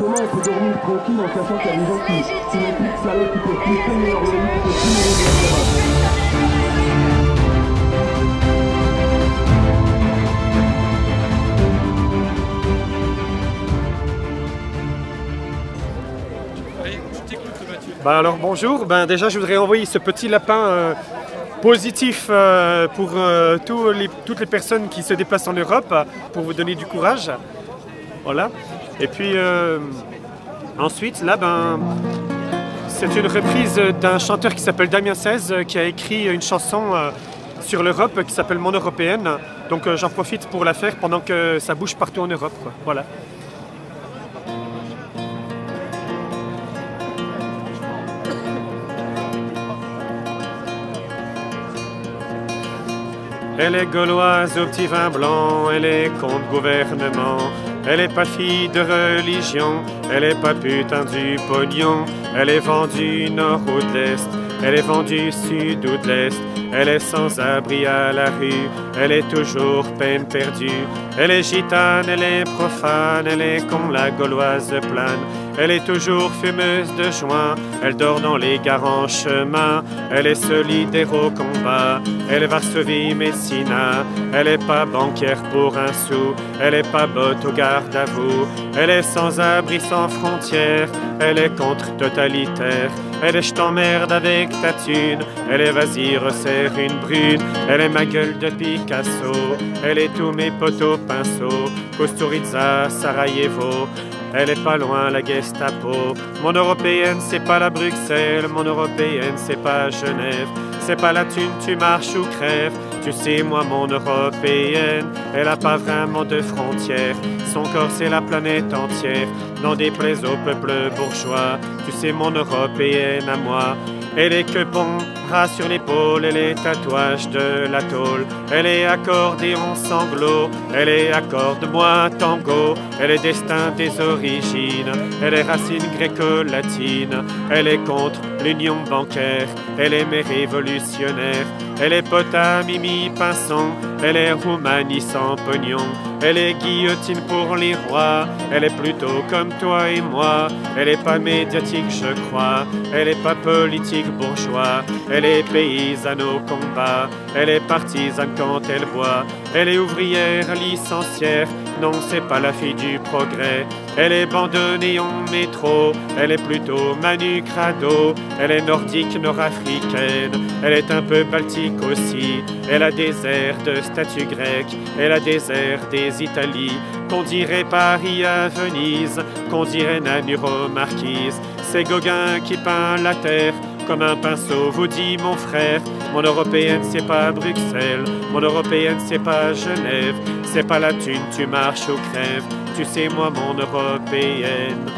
comment on peut dormir tranquille en sachant qu'il y a des gens qui n'ont plus de salaire, qui peuvent plus payer leur loyer, qui peuvent plus nourrir leur famille. Alors bonjour, déjà je voudrais envoyer ce petit lapin positif pour toutes les personnes qui se déplacent en Europe pour vous donner du courage. Voilà. Et puis ensuite là c'est une reprise d'un chanteur qui s'appelle Damien 16 qui a écrit une chanson sur l'Europe qui s'appelle Mon Européenne. Donc j'en profite pour la faire pendant que ça bouge partout en Europe, quoi. Voilà. Elle est gauloise au petit vin blanc, elle est contre gouvernement. Elle est pas fille de religion, elle est pas putain du pognon. Elle est vendue nord ou de l'est, elle est vendue sud ou de l'est. Elle est sans abri à la rue, elle est toujours peine perdue. Elle est gitane, elle est profane, elle est comme la gauloise plane. Elle est toujours fumeuse de joint, elle dort dans les gares en chemin. Elle est solidaire au combat, elle est Varsovie Messina. Elle est pas banquière pour un sou, elle est pas botte au garde à vous. Elle est sans abri, sans frontières, elle est contre-totalitaire. Elle est je t'emmerde avec ta thune, elle est vas-y resserre une brune. Elle est ma gueule de Picasso, elle est tous mes poteaux pinceaux. Kusturica, Sarajevo, elle est pas loin la Gestapo. Mon européenne c'est pas la Bruxelles, mon européenne c'est pas Genève. C'est pas la thune, tu marches ou crèves. Tu sais moi mon européenne, elle a pas vraiment de frontières. Son corps c'est la planète entière, n'en déplaise au peuple bourgeois. Tu sais mon européenne à moi, elle est que bon, bras sur l'épaule, elle est tatouage de la tôle. Elle est accordéon sanglot, elle est accorde-moi tango. Elle est destin des origines, elle est racine gréco-latine. Elle est contre l'union bancaire, elle est mes révolutionnaire. Elle est pote à Mimi Pinson, elle est Roumanie sans pognon. Elle est guillotine pour les rois, elle est plutôt comme toi et moi. Elle est pas médiatique je crois, elle est pas politique bourgeois. Elle est paysanne au combat, elle est partisane quand elle boit. Elle est ouvrière licenciaire, non c'est pas la fille du progrès. Elle est bandonnée en métro, elle est plutôt Manu Crado. Elle est nordique, nord-africaine, elle est un peu baltique aussi. Elle a des airs de statue grecque, elle a des airs des Italies. Qu'on dirait Paris à Venise, qu'on dirait Namur aux Marquises. C'est Gauguin qui peint la terre comme un pinceau, vous dit mon frère. Mon européenne c'est pas Bruxelles, mon européenne c'est pas Genève. C'est pas la thune, tu marches ou crèves. Tu sais moi mon européenne.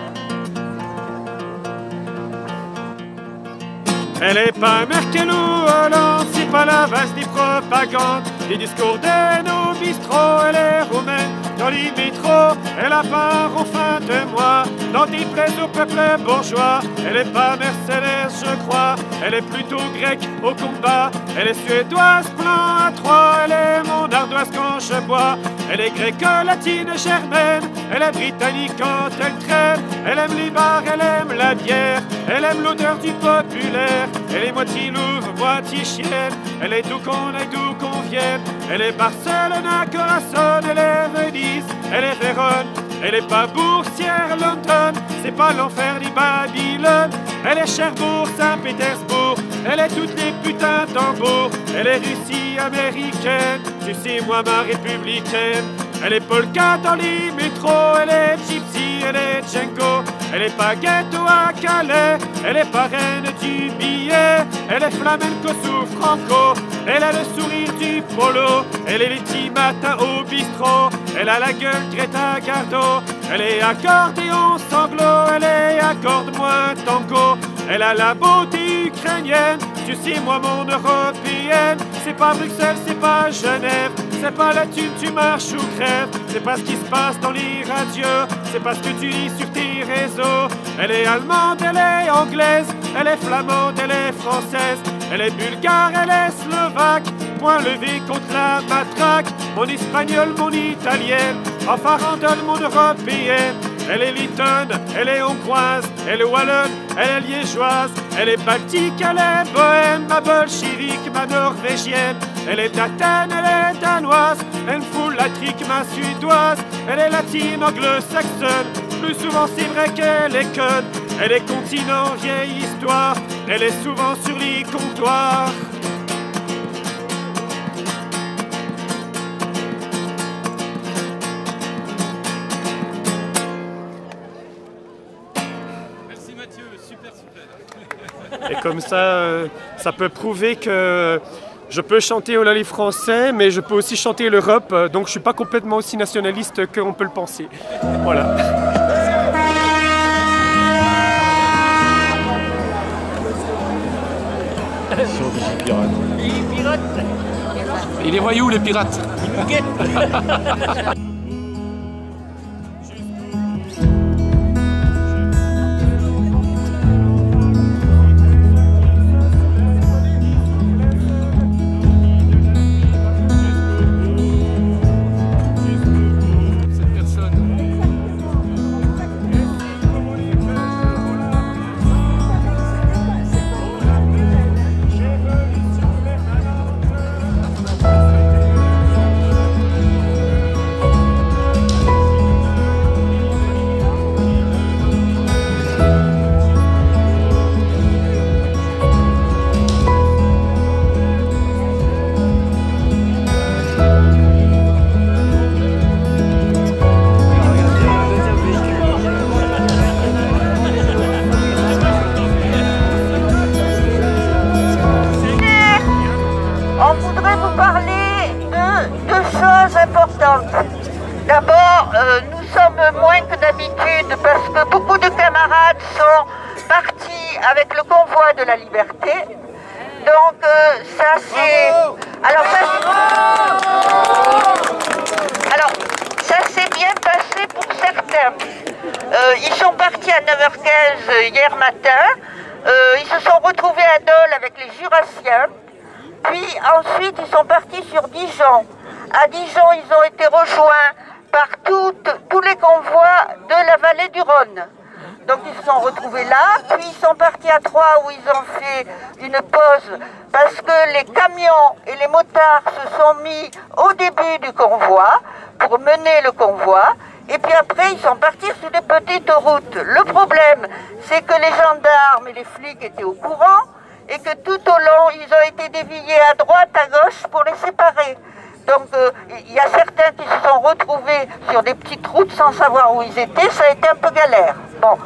Elle est pas Merkel ou Hollande, c'est pas la base des propagandes, des discours de nos bistrots. Elle est roumaine dans les métros, elle a pas enfin de moi, n'en déplaise au peuple bourgeois. Elle est pas Mercedes je crois, elle est plutôt grecque au combat. Elle est suédoise plein à trois, elle est mon ardoise quand je bois. Elle est gréco-latine germaine, elle est britannique quand elle traîne. Elle aime les bars, elle aime la bière, elle aime l'odeur du populaire. Elle est moitié Louvre, moitié chienne, elle est d'où qu'on aille, d'où qu'on vienne. Elle est Barcelone à Corazon, elle est Venise, elle est Vérone. Elle est pas Boursière, London, c'est pas l'enfer ni Babylone. Elle est Cherbourg, Saint-Pétersbourg, elle est toutes les putains tambours. Elle est Russie américaine, tu sais moi ma républicaine. Elle est polka dans les métros, elle est gypsy, elle est Django. Elle est pas ghetto à Calais, elle est pas reine du billet. Elle est flamenco sous Franco, elle a le sourire du polo. Elle est les petits matins au bistrot, elle a la gueule Greta Gardo. Elle est accordéon sanglot, elle est accorde-moi tango. Elle a la beauté ukrainienne, tu sais moi mon européenne. C'est pas Bruxelles, c'est pas Genève, c'est pas la thune, tu marches ou crèves. C'est pas ce qui se passe dans les radios, c'est pas ce que tu lis sur tes réseaux. Elle est allemande, elle est anglaise, elle est flamande, elle est française. Elle est bulgare, elle est slovaque, point levé contre la matraque. Mon espagnol, mon italienne, en farandole mon européenne. elle est leatonne, elle est hongroise, elle est wallonne, elle est liégeoise, elle est baltique, elle est bohème, ma bolchevique, ma norvégienne, elle est d'Athènes, elle est danoise, elle me fout la trique, ma suédoise, elle est latine, anglo-saxonne, plus souvent c'est vrai qu'elle est conne, elle est continent, vieille histoire, elle est souvent sur les comptoirs. Et comme ça peut prouver que je peux chanter au Lali français, mais je peux aussi chanter l'Europe, donc je suis pas complètement aussi nationaliste qu'on peut le penser. Voilà. Et les voyous, les pirates. D'abord, nous sommes moins que d'habitude parce que beaucoup de camarades sont partis avec le convoi de la liberté. Donc ça c'est... Alors ça s'est bien passé pour certains. Ils sont partis à 9h15 hier matin. Ils se sont retrouvés à Dole avec les Jurassiens. Puis ensuite ils sont partis sur Dijon. À Dijon, ils ont été rejoints par tous les convois de la vallée du Rhône. Donc ils se sont retrouvés là, puis ils sont partis à Troyes où ils ont fait une pause parce que les camions et les motards se sont mis au début du convoi pour mener le convoi. Et puis après, ils sont partis sur des petites routes. Le problème, c'est que les gendarmes et les flics étaient au courant et que tout au long, ils ont été déviés à droite, à gauche pour les séparer. Donc il y a certains qui se sont retrouvés sur des petites routes sans savoir où ils étaient, ça a été un peu galère. Bon,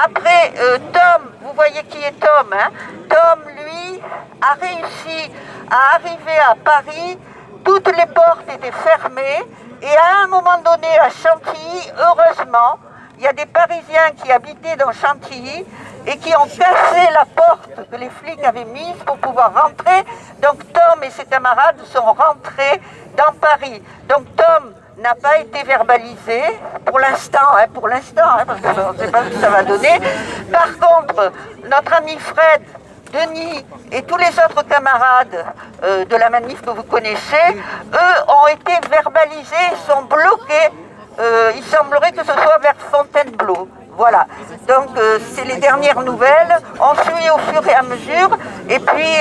après Tom, vous voyez qui est Tom, hein? Tom, lui, a réussi à arriver à Paris, toutes les portes étaient fermées, et à un moment donné à Chantilly, heureusement, il y a des Parisiens qui habitaient dans Chantilly et qui ont cassé la porte que les flics avaient mise pour pouvoir rentrer. Donc Tom et ses camarades sont rentrés dans Paris. Donc Tom n'a pas été verbalisé pour l'instant, parce qu'on ne sait pas ce que ça va donner. Par contre, notre ami Fred, Denis et tous les autres camarades de la manif que vous connaissez, eux ont été verbalisés, sont bloqués. Il semblerait que ce soit vers Fontainebleau. Voilà, donc c'est les dernières nouvelles, on suit au fur et à mesure, et puis,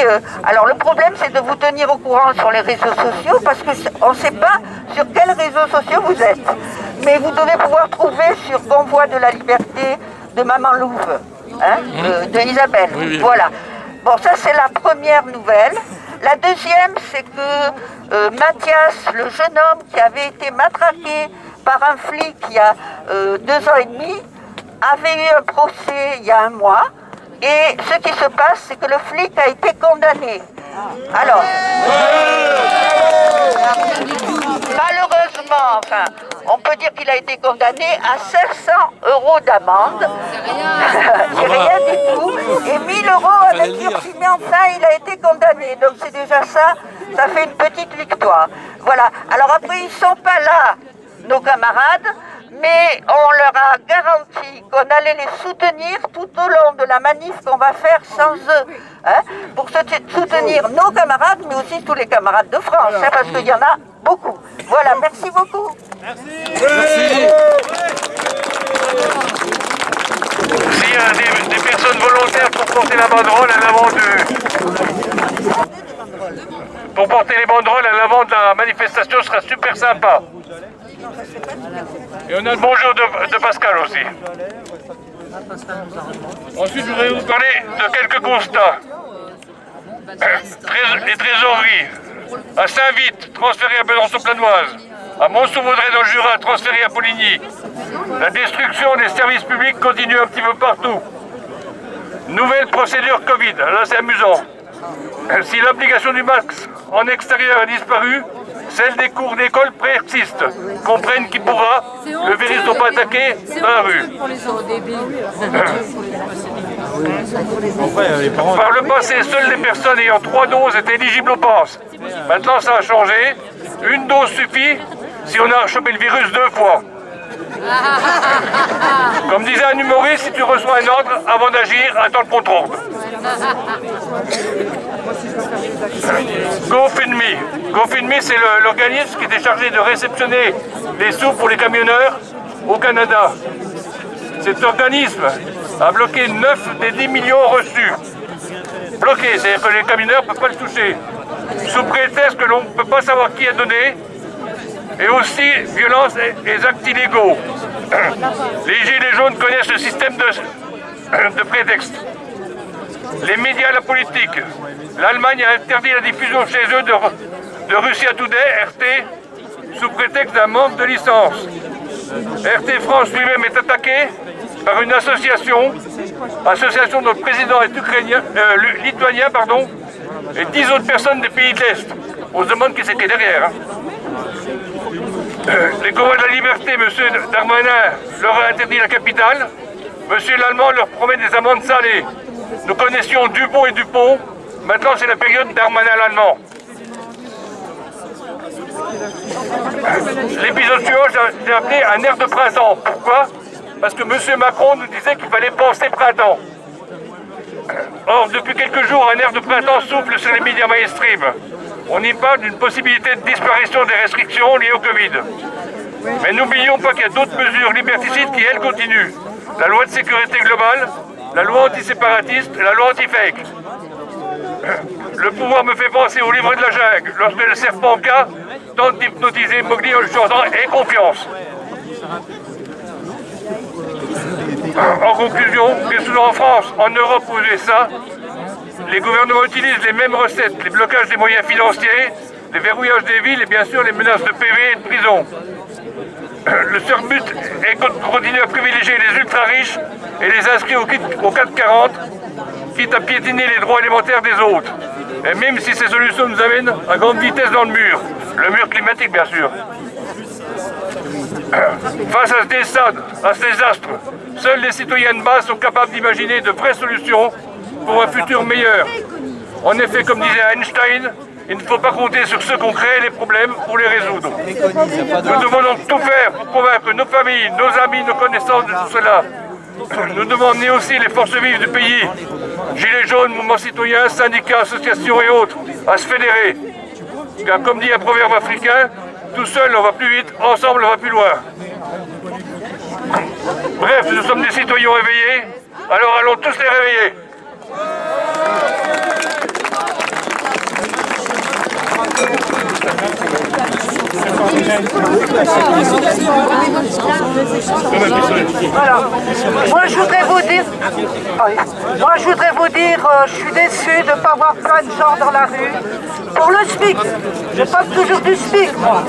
alors le problème c'est de vous tenir au courant sur les réseaux sociaux, parce qu'on ne sait pas sur quels réseaux sociaux vous êtes, mais vous devez pouvoir trouver sur Convoi de la Liberté de Maman Louve, hein, de Isabelle, oui. Voilà. Bon, ça c'est la première nouvelle. La deuxième, c'est que Mathias, le jeune homme qui avait été matraqué par un flic il y a 2 ans et demi, avait eu un procès il y a 1 mois, et ce qui se passe, c'est que le flic a été condamné. Alors, malheureusement, enfin, on peut dire qu'il a été condamné à 500 € d'amende. C'est rien du tout. Et 1000 € avec sursis, mais enfin, il a été condamné. Donc c'est déjà ça, ça fait une petite victoire. Voilà. Alors après, ils ne sont pas là, nos camarades, mais on leur a garanti qu'on allait les soutenir tout au long de la manif qu'on va faire sans eux, hein, pour soutenir nos camarades, mais aussi tous les camarades de France, hein, parce qu'il y en a beaucoup. Voilà, merci beaucoup. Merci. Merci. S'il y a des personnes volontaires pour porter la banderole à l'avant Pour porter les banderoles à l'avant de la manifestation, ce sera super sympa. Et on a le bonjour de Pascal aussi. Ensuite, je voudrais vous parler de quelques constats. Les trésoreries. À Saint-Vite, transféré à Besançon-Planoise. À Mont-sous-Vaudrey dans le Jura, transféré à Poligny. La destruction des services publics continue un petit peu partout. Nouvelle procédure Covid, là c'est amusant. Si l'application du masque en extérieur a disparu, celle des cours d'école persiste. Comprennent qui pourra, le virus ne pas attaquer dans la rue. Par le passé, seules les personnes ayant 3 doses étaient éligibles au pass. Maintenant ça a changé. Une dose suffit si on a chopé le virus 2 fois. Comme disait un humoriste, si tu reçois un ordre, avant d'agir, attends le contre-ordre. GoFundMe. GoFundMe, c'est l'organisme qui était chargé de réceptionner les sous pour les camionneurs au Canada. Cet organisme a bloqué 9 des 10 millions reçus. Bloqué, c'est-à-dire que les camionneurs ne peuvent pas le toucher. Sous prétexte que l'on ne peut pas savoir qui a donné, et aussi violence et actes illégaux. Les gilets jaunes connaissent le système de prétexte. Les médias, la politique. L'Allemagne a interdit la diffusion chez eux de Russia Today, RT, sous prétexte d'un manque de licence. RT France lui-même est attaqué par une association dont le président est lituanien, et 10 autres personnes des pays de l'Est. On se demande qui c'était derrière. Les convois de la liberté, M. Darmanin leur a interdit la capitale. M. l'Allemand leur promet des amendes salées. Nous connaissions Dupont et Dupont. Maintenant, c'est la période Darmanin-l'Allemand. L'épisode suivant, j'ai appelé un air de printemps. Pourquoi? Parce que M. Macron nous disait qu'il fallait penser printemps. Or, depuis quelques jours, un air de printemps souffle sur les médias mainstream. On y parle d'une possibilité de disparition des restrictions liées au Covid. Mais n'oublions pas qu'il y a d'autres mesures liberticides qui, elles, continuent. La loi de sécurité globale, la loi antiséparatiste et la loi anti-fake. Le pouvoir me fait penser au livre de la jungle, lorsque le serpent K tente d'hypnotiser Mowgli en lui chantant « Aie confiance ». En conclusion, bien souvent en France, en Europe ou aux USA, les gouvernements utilisent les mêmes recettes, les blocages des moyens financiers, les verrouillages des villes et bien sûr les menaces de PV et de prison. Le seul but est de continuer à privilégier les ultra-riches et les inscrits au 440, quitte à piétiner les droits élémentaires des autres. Et même si ces solutions nous amènent à grande vitesse dans le mur climatique bien sûr. Face à ce désastre, seuls les citoyens de base sont capables d'imaginer de vraies solutions pour un futur meilleur. En effet, comme disait Einstein, il ne faut pas compter sur ceux qui ont créé les problèmes pour les résoudre. Nous devons donc tout faire pour convaincre nos familles, nos amis, nos connaissances de tout cela. Nous devons emmener aussi les forces vives du pays, gilets jaunes, mouvements citoyens, syndicats, associations et autres, à se fédérer. Car comme dit un proverbe africain, tout seul on va plus vite, ensemble on va plus loin. Bref, nous sommes des citoyens réveillés, alors allons tous les réveiller. Voilà. Moi je voudrais vous dire, je suis déçue de ne pas voir plein de gens dans la rue. Pour le SMIC, je parle toujours du SMIC moi.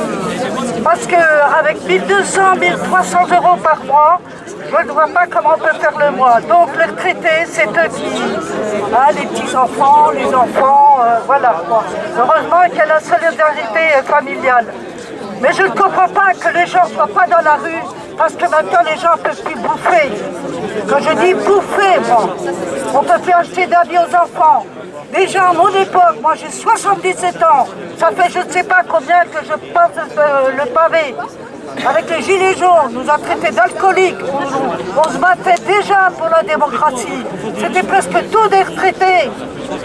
Parce qu'avec 1200, 1300 € par mois, je ne vois pas comment on peut faire le mois. Donc les retraités, c'est eux qui, les petits-enfants, les enfants, voilà quoi. Heureusement qu'il y a la solidarité familiale. Mais je ne comprends pas que les gens ne soient pas dans la rue, parce que maintenant les gens ne peuvent plus bouffer. Quand je dis bouffer, moi, on ne peut plus acheter d'habits aux enfants. Déjà à mon époque, moi j'ai 77 ans, ça fait je ne sais pas combien que je passe le pavé. Avec les gilets jaunes, nous a traités d'alcooliques, on se battait déjà pour la démocratie. C'était presque tous des retraités.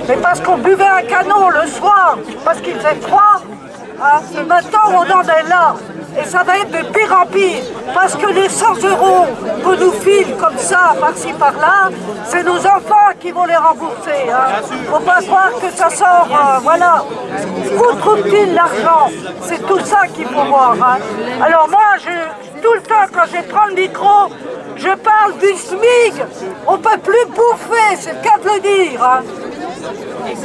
Mais parce qu'on buvait un canot le soir, parce qu'il faisait froid, maintenant on en est là. et ça va être de pire en pire, parce que les 100 € qu'on nous file comme ça, par-ci, par-là, c'est nos enfants qui vont les rembourser. Hein. Faut pas croire que ça sort, voilà. Où trouve-t-il l'argent? C'est tout ça qu'il faut voir. Hein. Alors moi, tout le temps, quand je prends le micro, je parle du SMIC. On ne peut plus bouffer, c'est le cas de le dire. Hein.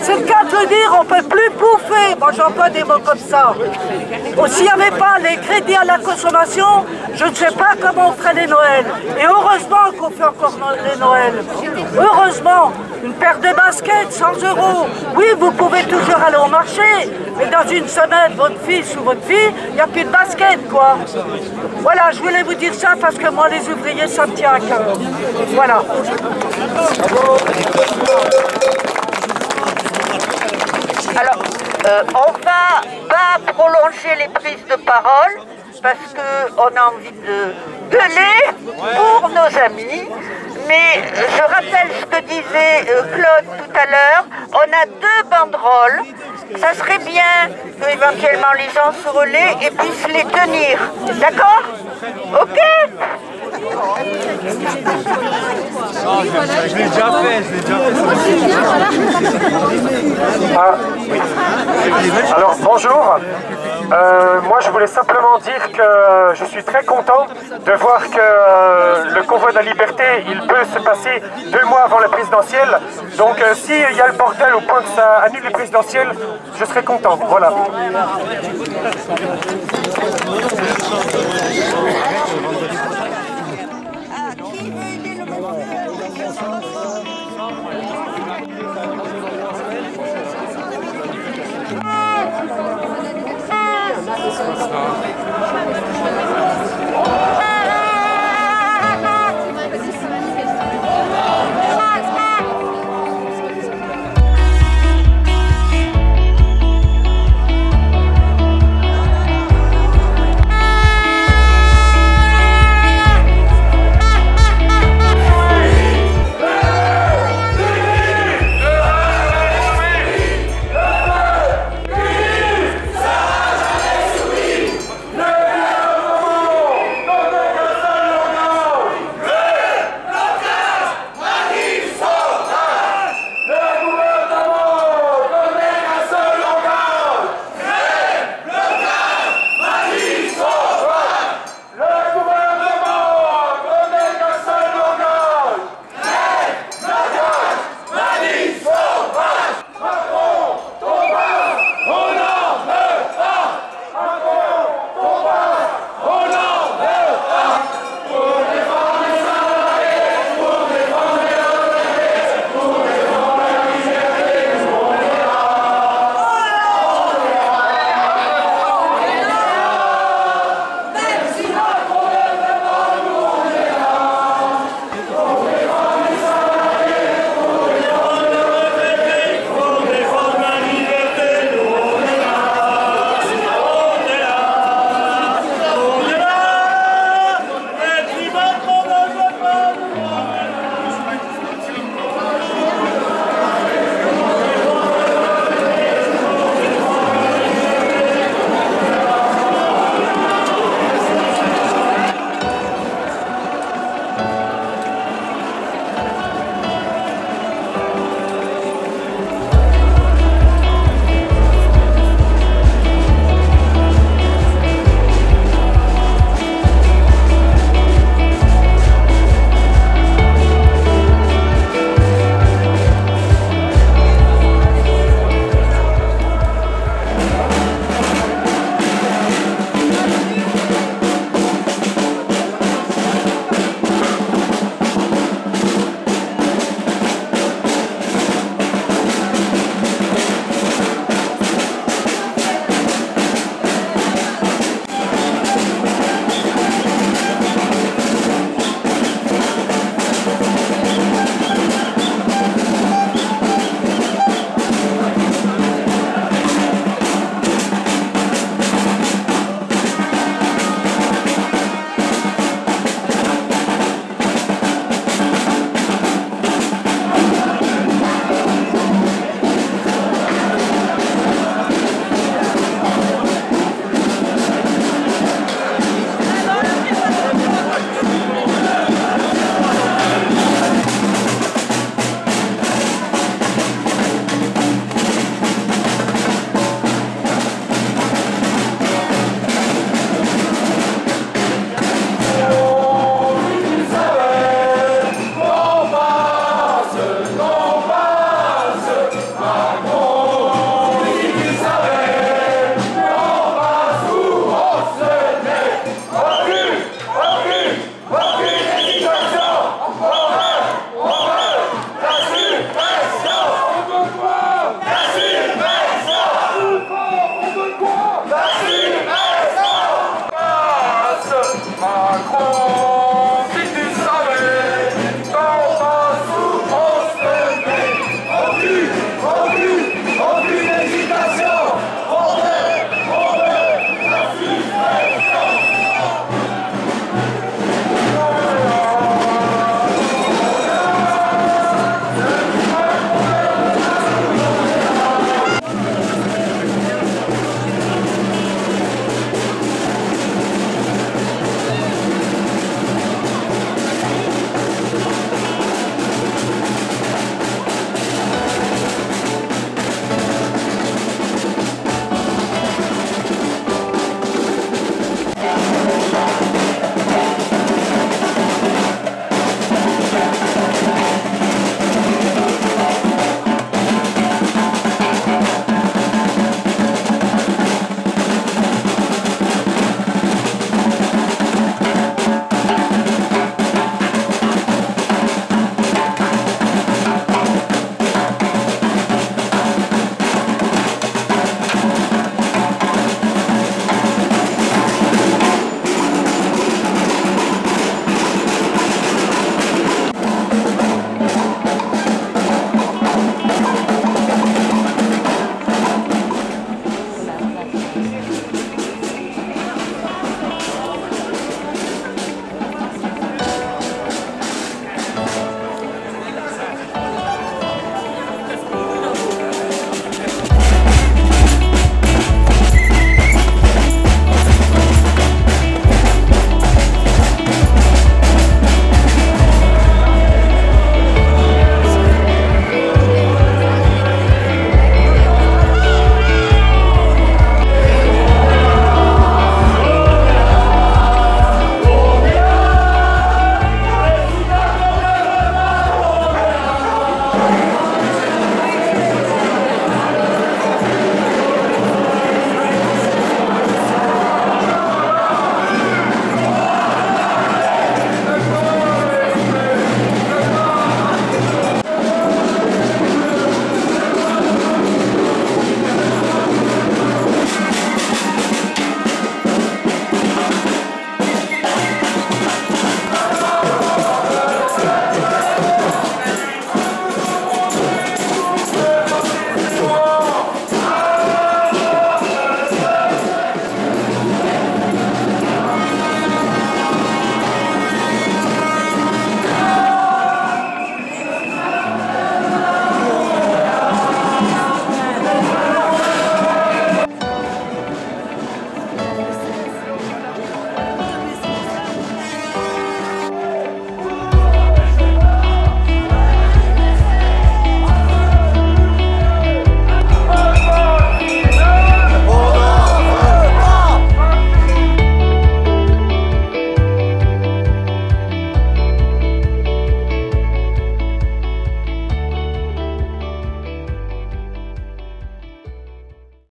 C'est le cas de le dire, on ne peut plus bouffer. Moi, j'emploie des mots comme ça. S'il n'y avait pas les crédits à la consommation, je ne sais pas comment on ferait les Noëls. Et heureusement qu'on fait encore les Noëls. Heureusement, une paire de baskets, 100 €. Oui, vous pouvez toujours aller au marché, mais dans une semaine, votre fils ou votre fille, il n'y a plus de basket, quoi. Voilà, je voulais vous dire ça parce que moi, les ouvriers, ça me tient à cœur. Voilà. Alors, on va pas prolonger les prises de parole parce qu'on a envie de gueuler pour nos amis. Mais je rappelle ce que disait Claude tout à l'heure, on a 2 banderoles. Ça serait bien qu'éventuellement les gens se relaient et puissent les tenir. D'accord? Ok? Je l'ai déjà fait, Ah, oui. Alors, bonjour. Moi, je voulais simplement dire que je suis très content de voir que le convoi de la liberté, il peut se passer 2 mois avant la présidentielle. Donc, s'il y a le bordel au point que ça annule les présidentielles, je serai content. Voilà.